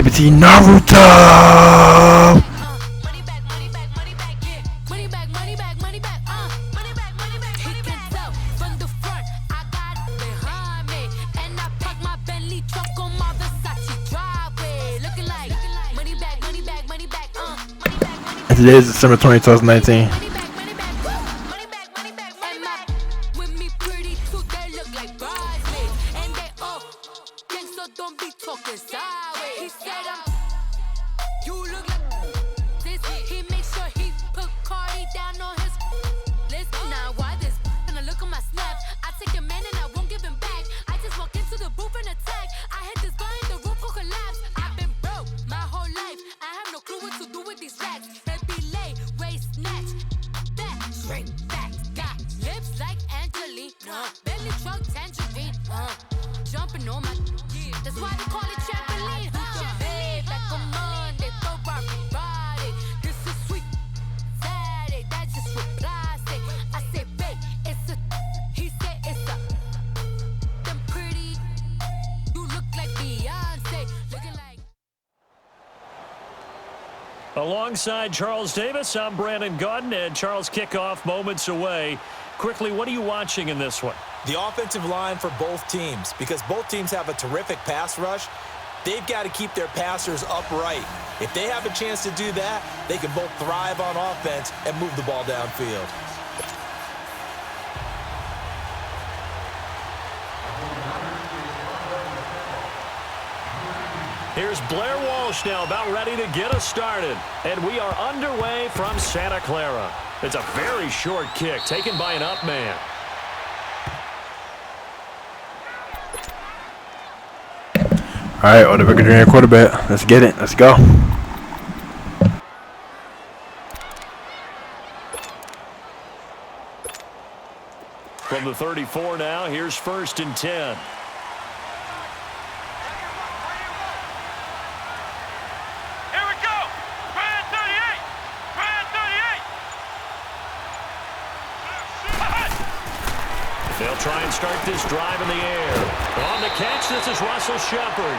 LGBT Naruto. And today is December 20, 2019. Alongside Charles Davis, I'm Brandon Gaudin, and Charles, kickoff moments away. Quickly, what are you watching in this one? The offensive line for both teams, because both teams have a terrific pass rush. They've got to keep their passers upright. If they have a chance to do that, they can both thrive on offense and move the ball downfield. Here's Blair Walsh now about ready to get us started. And we are underway from Santa Clara. It's a very short kick taken by an up man. All right, Odell Beckham Jr. quarterback. Let's get it. Let's go. From the 34 now, here's 1st and 10. They'll try and start this drive in the air. On the catch, this is Russell Shepard.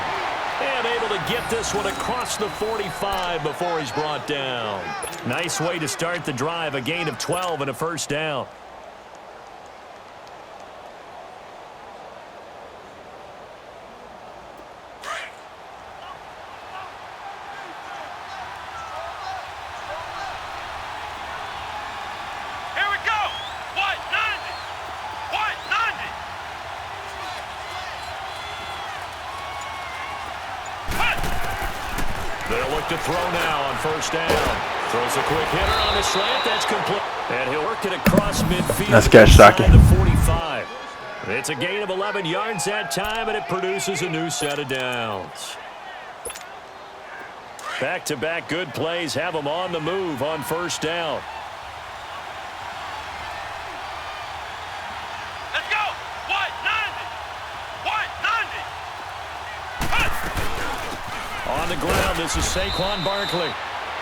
And able to get this one across the 45 before he's brought down. Nice way to start the drive, a gain of 12 and a first down. They'll look to throw now on 1st down. Throws a quick hitter on the slant. That's complete. And he'll work it across midfield. That's catch, Saki. The 45. It's a gain of 11 yards that time, and it produces a new set of downs. Back-to-back good plays have them on the move on 1st down. Let's go. What? 90. What? 90. On the ground, this is Saquon Barkley.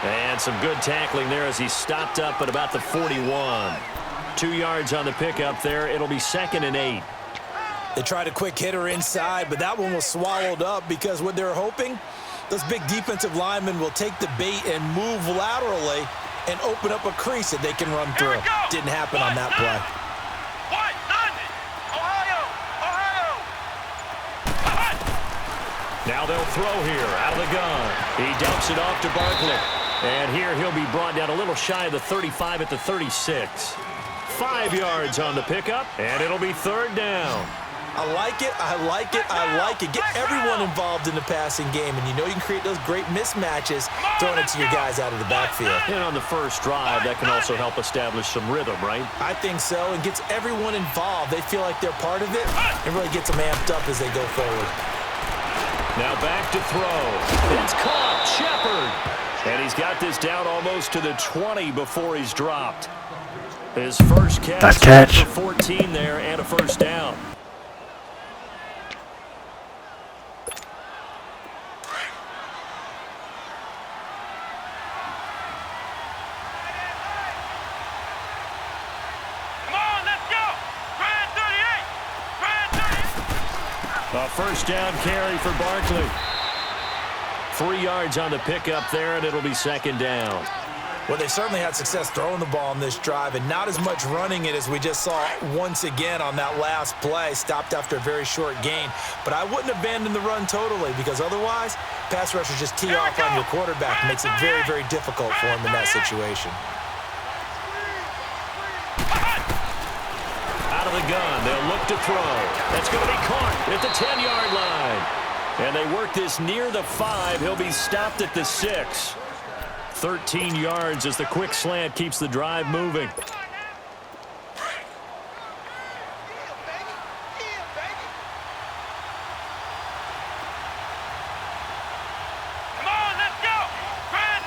And some good tackling there as he stopped up at about the 41. 2 yards on the pickup there. It'll be 2nd and 8. They tried a quick hitter inside, but that one was swallowed up because what they're hoping, those big defensive linemen will take the bait and move laterally and open up a crease that they can run through. Didn't happen on that play. Now they'll throw here out of the gun. He dumps it off to Barkley. And here he'll be brought down a little shy of the 35 at the 36. 5 yards on the pickup, and it'll be 3rd down. I like it, I like it, I like it. Get everyone involved in the passing game, and you know you can create those great mismatches throwing it to your guys out of the backfield. And on the first drive, that can also help establish some rhythm, right? I think so, and gets everyone involved. They feel like they're part of it, and really gets them amped up as they go forward. Now back to throw. It's caught, Shepard. And he's got this down almost to the 20 before he's dropped. His first catch. For 14 there and a first down. A first down carry for Barkley. 3 yards on the pickup there, and it'll be second down. Well, they certainly had success throwing the ball on this drive and not as much running it as we just saw once again on that last play. Stopped after a very short gain. But I wouldn't abandon the run totally because otherwise, pass rushers just tee off on your quarterback. It makes it very, very difficult for him in that situation. Out of the gun, they'll look to throw. That's going to be caught at the 10-yard line. And they work this near the 5. He'll be stopped at the 6. 13 yards as the quick slant keeps the drive moving. Come on, let's go. Grand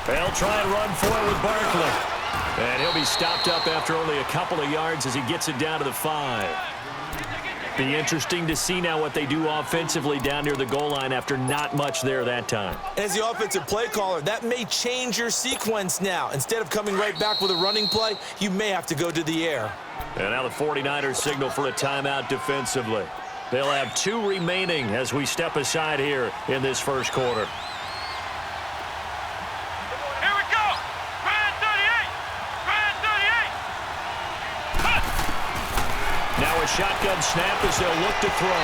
38. They'll try and run for it with Barkley. And he'll be stopped up after only a couple of yards as he gets it down to the 5. Be interesting to see now what they do offensively down near the goal line after not much there that time. As the offensive play caller, that may change your sequence now. Instead of coming right back with a running play, you may have to go to the air. And now the 49ers signal for a timeout defensively. They'll have 2 remaining as we step aside here in this first quarter. Here we go. Grand 38. Grand 38. Now a shotgun snap as they'll look to throw.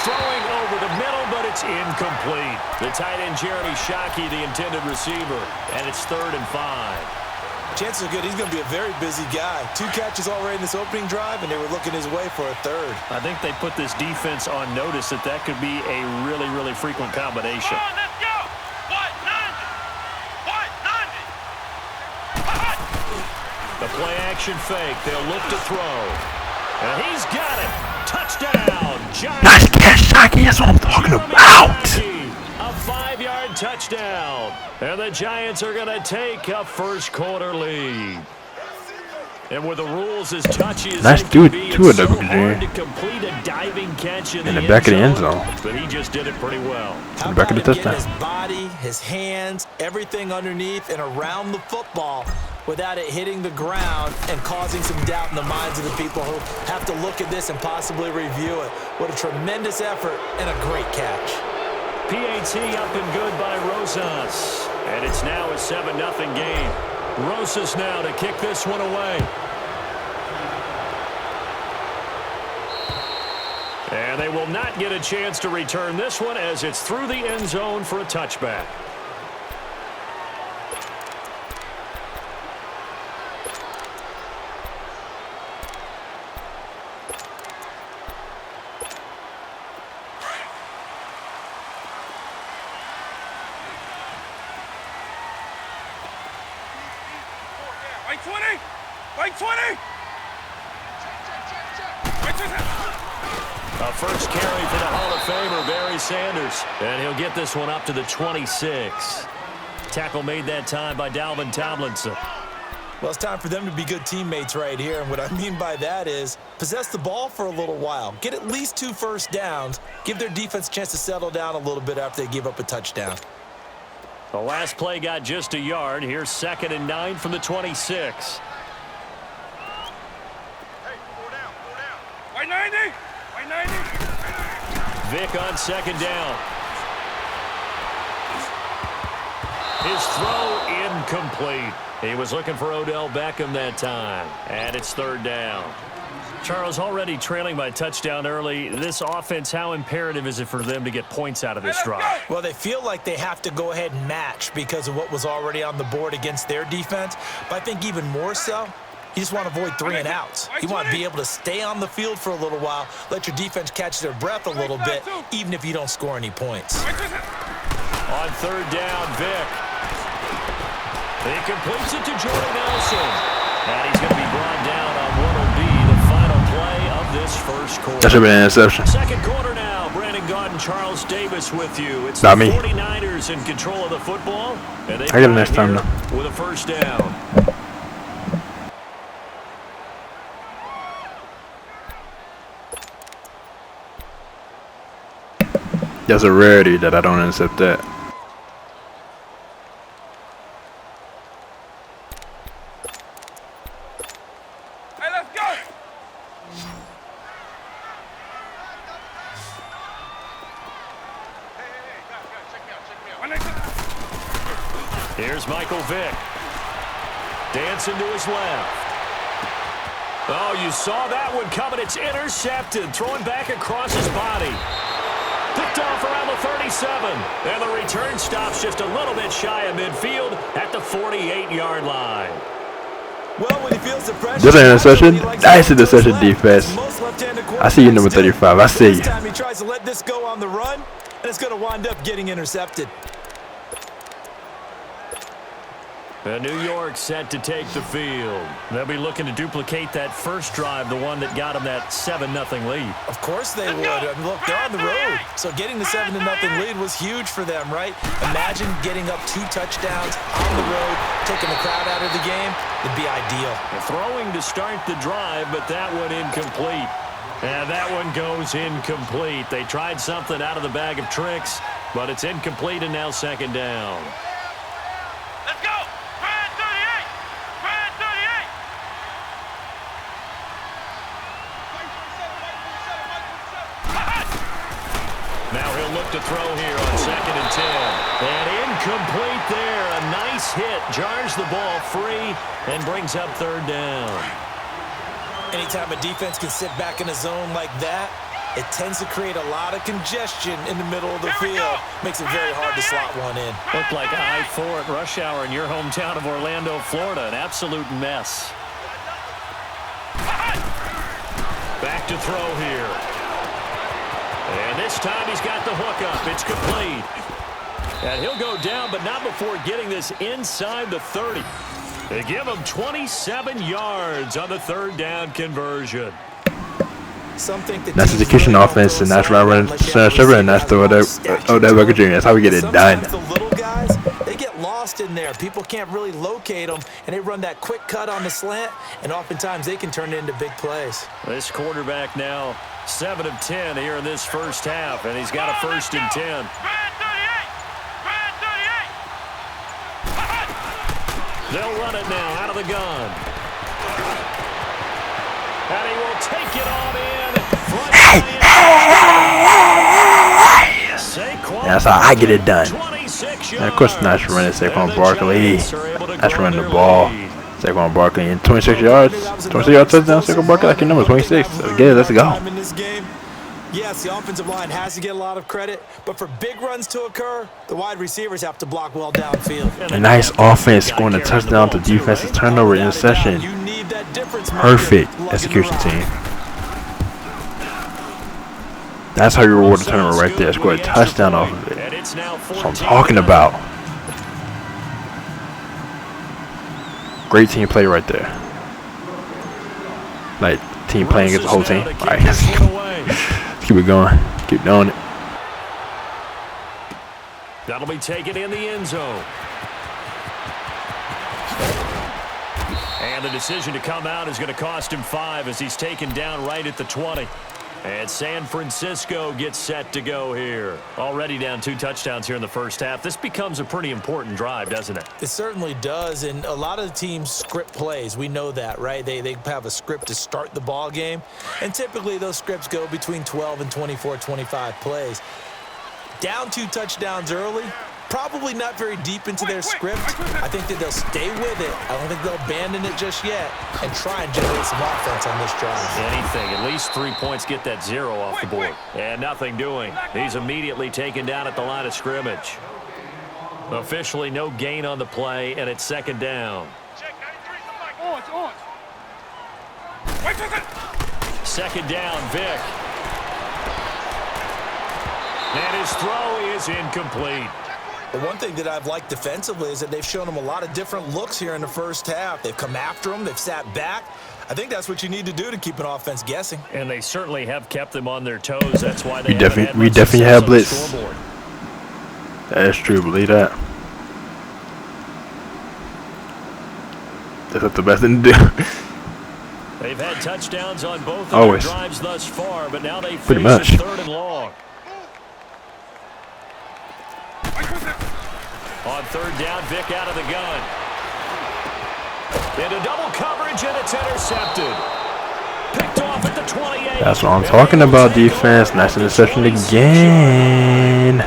Throwing over the middle, but it's incomplete. The tight end, Jeremy Shockey, the intended receiver. And it's 3rd and 5. Chances are good he's going to be a very busy guy. 2 catches already in this opening drive, and they were looking his way for a 3rd. I think they put this defense on notice that that could be a really, really frequent combination. Come on, let's go. What? 90. What? 90. The play action fake. They'll look to throw. And he's got it. Touchdown. Nice catch, Shockey. That's what I'm talking about. A 5-yard touchdown. And the Giants are going to take a first quarter lead. And with the rules as touchy as Nice they dude, can be, too, it's so WJ. hard to complete a diving catch in the back of the end zone. But he just did it pretty well. How back of about the him getting touchdown. his body, his hands, everything underneath and around the football without it hitting the ground and causing some doubt in the minds of the people who have to look at this and possibly review it. What a tremendous effort and a great catch. PAT up and good by Rosas. And it's now a 7-0 game. Rosas now to kick this one away. And they will not get a chance to return this one as it's through the end zone for a touchback. White 20. White 20. White 20. A first carry for the Hall of Famer, Barry Sanders. And he'll get this one up to the 26. Tackle made that time by Dalvin Tomlinson. Well, it's time for them to be good teammates right here. And what I mean by that is possess the ball for a little while. Get at least 2 first downs. Give their defense a chance to settle down a little bit after they give up a touchdown. The last play got just a yard. Here's 2nd and 9 from the 26. Hey, 4 down, 4 down. White 90. White 90. Vick on 2nd down. His throw incomplete. He was looking for Odell Beckham that time. And it's 3rd down. Charles, already trailing by touchdown early. This offense, how imperative is it for them to get points out of this drive? Well, they feel like they have to go ahead and match because of what was already on the board against their defense. But I think even more so, you just want to avoid 3 and outs. You want to be able to stay on the field for a little while, let your defense catch their breath a little bit, even if you don't score any points. On 3rd down, Vick. He completes it to Jordan Nelson. And he's going to be brought down on what will be the final play of this first quarter. That should be an interception. Second quarter now. Brandon Gaudin, Charles Davis with you. It's Not the me. 49ers in control of the football. And they I get it next time, here with a first down. That's a rarity that I don't intercept that. Hey, let's go. Hey, Here's Michael Vick. Dancing to his left. Oh, you saw that one coming. It's intercepted. Throwing back across his body. Picked off around the 37. And the return stops just a little bit shy of midfield at the 48-yard line. Well, when he feels the pressure, This ain't interception. Nice interception defense. I see you, number 35. I see you. This time he tries to let this go on the run, and it's going to wind up getting intercepted. And New York set to take the field. They'll be looking to duplicate that first drive, the one that got them that 7-0 lead. Of course they would. I mean, look, they're on the road. So getting the 7-0 lead was huge for them, right? Imagine getting up 2 touchdowns on the road, taking the crowd out of the game. It'd be ideal. They're throwing to start the drive, but that one incomplete. And that one goes incomplete. They tried something out of the bag of tricks, but it's incomplete and now second down. Let's go. Red 38. Red 38. Now he'll look to throw here on 2nd and 10. And incomplete there. A nice hit. Jars the ball free and brings up 3rd down. Anytime a defense can sit back in a zone like that, it tends to create a lot of congestion in the middle of the field. Makes it very hard to slot one in. Looked like I-4 at rush hour in your hometown of Orlando, Florida. An absolute mess. Back to throw here. And this time he's got the hook up. It's complete. And he'll go down, but not before getting this inside the 30. They give him 27 yards on the 3rd down conversion. That's the kitchen offense, and that's Robert and that's the Odell Beckham Jr. That's how we get it done. The little guys, they get lost in there. People can't really locate them, and they run that quick cut on the slant, and oftentimes they can turn it into big plays. This quarterback now 7 of 10 here in this first half, and he's got a 1st and 10. Red 38. Red 38. They'll run it now out of the gun. And he will take it on in. That's how I get it done. And of course, nice running Saquon Barkley. That's running the ball. Saquon Barkley in 26 yards. 26 yard touchdown. Saquon Barkley, like your number 26. So good, let's go. In this game, yes, the offensive line has to get a lot of credit, but for big runs to occur, the wide receivers have to block well downfield. A nice offense scoring a touchdown to defensive turnover interception. You need that difference maker. Perfect execution team. That's how you reward the turnover right there. Score a touchdown off of it. That's what I'm talking about. Great team play right there. Like, team playing against the whole team. All right, let's keep it going. Keep doing it. That'll be taken in the end zone. And the decision to come out is going to cost him 5 as he's taken down right at the 20. And San Francisco gets set to go here. Already down 2 touchdowns here in the first half. This becomes a pretty important drive, doesn't it? It certainly does, and a lot of the teams script plays. We know that, right? They have a script to start the ball game, and typically those scripts go between 12 and 24, 25 plays. Down 2 touchdowns early, probably not very deep into their script. I think that they'll stay with it. I don't think they'll abandon it just yet and try and generate some offense on this drive. Anything, at least 3 points, get that 0 off the board. And nothing doing. He's immediately taken down at the line of scrimmage. Officially no gain on the play, and it's 2nd down. Second down, Vick. And his throw is incomplete. The one thing that I've liked defensively is that they've shown them a lot of different looks here in the first half. They've come after them. They've sat back. I think that's what you need to do to keep an offense guessing. And they certainly have kept them on their toes. That's why they we definitely have blitz. That is true. Believe that. That's the best thing to do. They've had touchdowns on both of Always. their drives thus far, but now they Pretty face much. 3rd and long. On 3rd down, Vick out of the gun. Into double coverage, and it's intercepted. Picked off at the 28. That's what I'm talking about, defense. Nice interception again.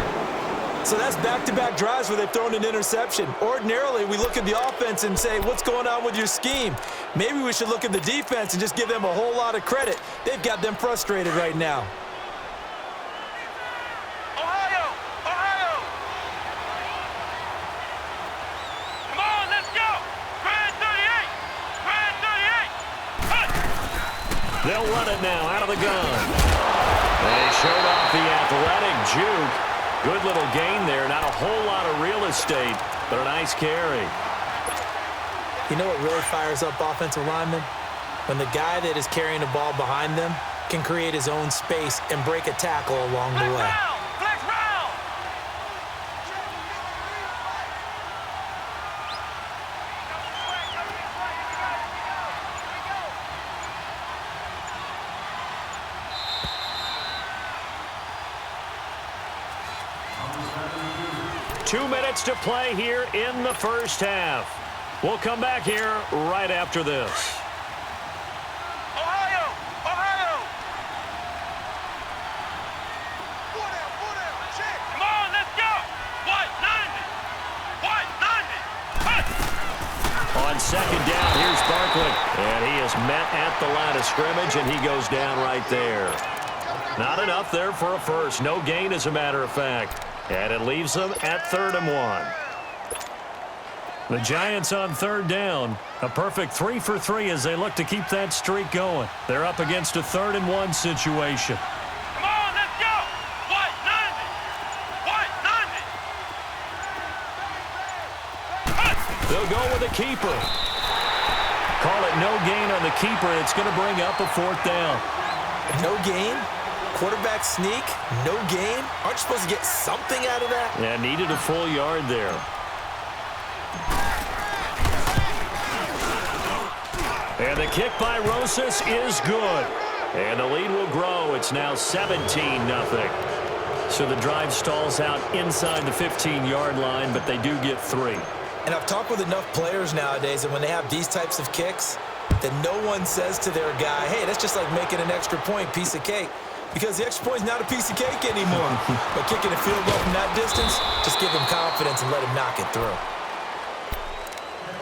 So that's back back-to-back drives where they've thrown an interception. Ordinarily, we look at the offense and say, what's going on with your scheme? Maybe we should look at the defense and just give them a whole lot of credit. They've got them frustrated right now. Ohio! Ohio! Come on, let's go! Grand 38! Grand 38! Hut! They'll run it now out of the gun. They showed off the athletic juke. Good little gain there. Not a whole lot of real estate, but a nice carry. You know what really fires up offensive linemen? When the guy that is carrying the ball behind them can create his own space and break a tackle along the way. Flex round! 2 minutes to play here in the first half. We'll come back here right after this. Ohio! Ohio! Check! Come on, let's go! White 90! White 90! Hut! On second down, here's Barkley. And he is met at the line of scrimmage, and he goes down right there. Not enough there for a first. No gain, as a matter of fact. And it leaves them at 3rd and 1. The Giants on 3rd down. A perfect 3 for 3 as they look to keep that streak going. They're up against a 3rd and 1 situation. Come on, let's go! White 90! White 90! Hut! They'll go with a keeper. Call it no gain on the keeper. It's going to bring up a 4th down. No gain? Quarterback sneak? No gain? Aren't you supposed to get something out of that? Yeah, needed a full yard there. And the kick by Rosas is good. And the lead will grow. It's now 17-0. So the drive stalls out inside the 15-yard line, but they do get 3. And I've talked with enough players nowadays that when they have these types of kicks, that no one says to their guy, hey, that's just like making an extra point, piece of cake. Because the extra point is not a piece of cake anymore. But kicking a field goal from that distance, just give him confidence and let him knock it through.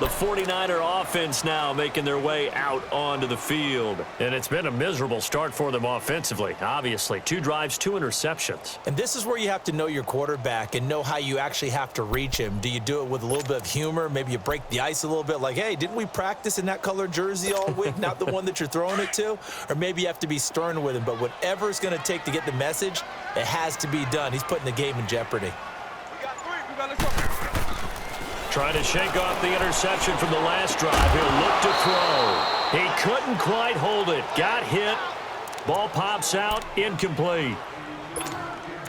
The 49er offense now making their way out onto the field. And it's been a miserable start for them offensively, obviously. 2 drives, 2 interceptions. And this is where you have to know your quarterback and know how you actually have to reach him. Do you do it with a little bit of humor? Maybe you break the ice a little bit like, hey, didn't we practice in that colored jersey all week, not the one that you're throwing it to? Or maybe you have to be stern with him. But whatever it's going to take to get the message, it has to be done. He's putting the game in jeopardy. We got 3. We got to go. Trying to shake off the interception from the last drive. He'll look to throw. He couldn't quite hold it. Got hit. Ball pops out. Incomplete.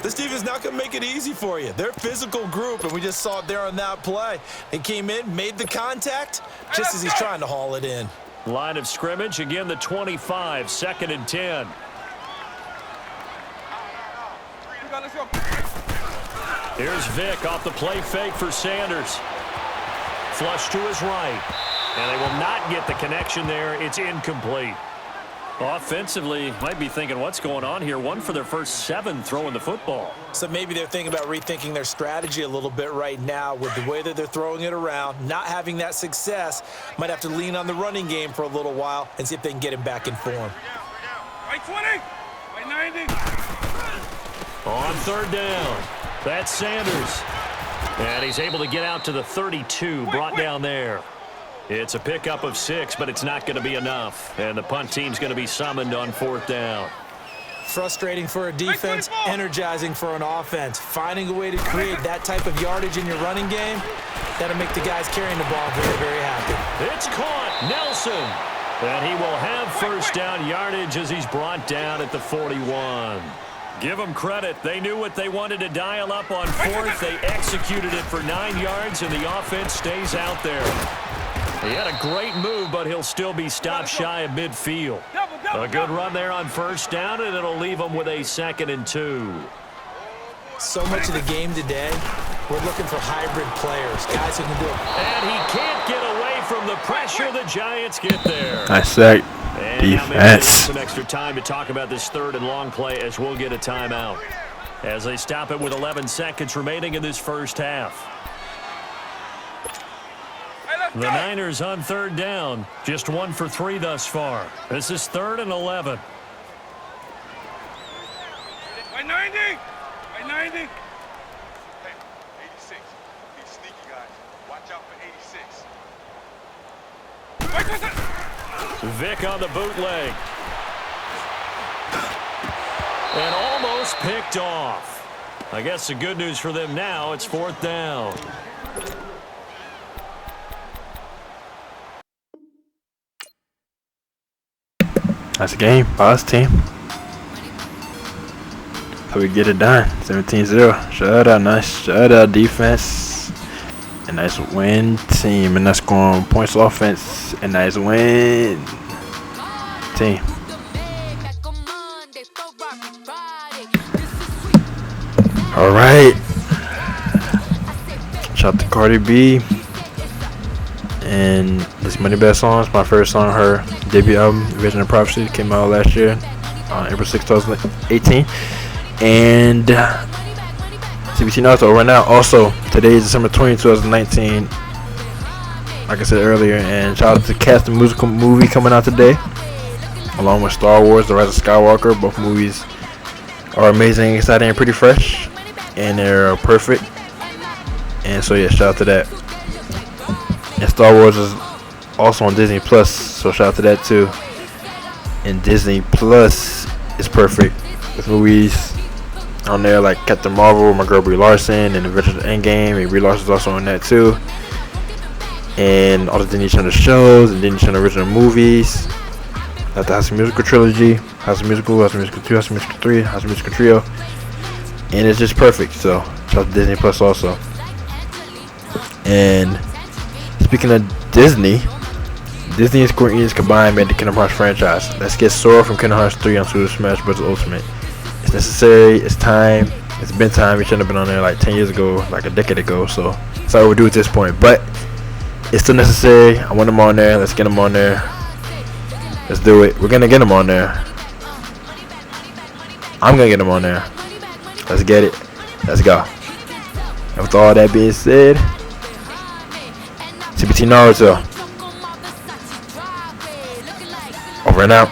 This defense is not going to make it easy for you. They're a physical group, and we just saw it there on that play. They came in, made the contact, just as he's trying to haul it in. Line of scrimmage, again the 25, 2nd and 10. Here's Vick off the play fake for Sanders. Flush to his right. And they will not get the connection there. It's incomplete. Offensively, might be thinking, what's going on here? 1 for their first 7 throwing the football. So maybe they're thinking about rethinking their strategy a little bit right now with the way that they're throwing it around, not having that success. Might have to lean on the running game for a little while and see if they can get him back in form. White 20! White 90! On 3rd down, that's Sanders. And he's able to get out to the 32, brought down there. It's a pickup of 6, but it's not going to be enough. And the punt team's going to be summoned on 4th down. Frustrating for a defense, energizing for an offense. Finding a way to create that type of yardage in your running game, that'll make the guys carrying the ball very, very happy. It's caught, Nelson. And he will have 1st down yardage as he's brought down at the 41. Give them credit. They knew what they wanted to dial up on 4th. They executed it for 9 yards, and the offense stays out there. He had a great move, but he'll still be stopped shy of midfield. A good run there on 1st down, and it'll leave them with a 2nd and 2. So much of the game today, we're looking for hybrid players, guys who can do it. And he can't get away from the pressure. The Giants get there. Nice sack. And now maybe they need some extra time to talk about this 3rd and long play as we'll get a timeout. as they stop it with 11 seconds remaining in this first half. The Niners on third down, just 1 for 3 thus far. This is 3rd and 11. By 90! By 90! Hey, 86. These sneaky guys. Watch out for 86. Vic on the bootleg. And almost picked off. I guess the good news for them now, it's 4th down. That's a game. Boss team. So we get it done. 17-0. Shut out. Nice. Shut out defense. A nice win team. And that's scoring points offense. A nice win team. Alright. Shout out to Cardi B. And this Moneybag song is my first song. Her debut album, Vision of Prophecy, came out last year on April 6, 2018. And CBT Knowledge over now. Also, today is December 20, 2019. Like I said earlier, and shout out to Cast, the musical movie coming out today, along with Star Wars: The Rise of Skywalker. Both movies are amazing, exciting, and pretty fresh, and they're perfect. And so yeah, shout out to that. And Star Wars is also on Disney Plus, so shout out to that too. And Disney Plus is perfect with movies on there like Captain Marvel, my girl Brie Larson, and Avengers Endgame. And Brie Larson is also on that too. And all the Disney Channel shows and Disney Channel original movies. Like the House of Musical trilogy, House of Musical, House of Musical 2, House of Musical 3, House of Musical Trio. And it's just perfect. So shout out to Disney Plus also. And speaking of Disney and Square Enix combined made the Kingdom Hearts franchise. Let's get Sora from Kingdom Hearts 3 on Super Smash Bros. Ultimate. It's necessary, it's time, it's been time. We shouldn't have been on there like 10 years ago, like a decade ago, so it's all we do at this point. But it's still necessary. I want them on there. Let's get them on there. Let's do it. We're gonna get them on there. I'm gonna get them on there. Let's get it. Let's go. And with all that being said, CBT Naruto over and out.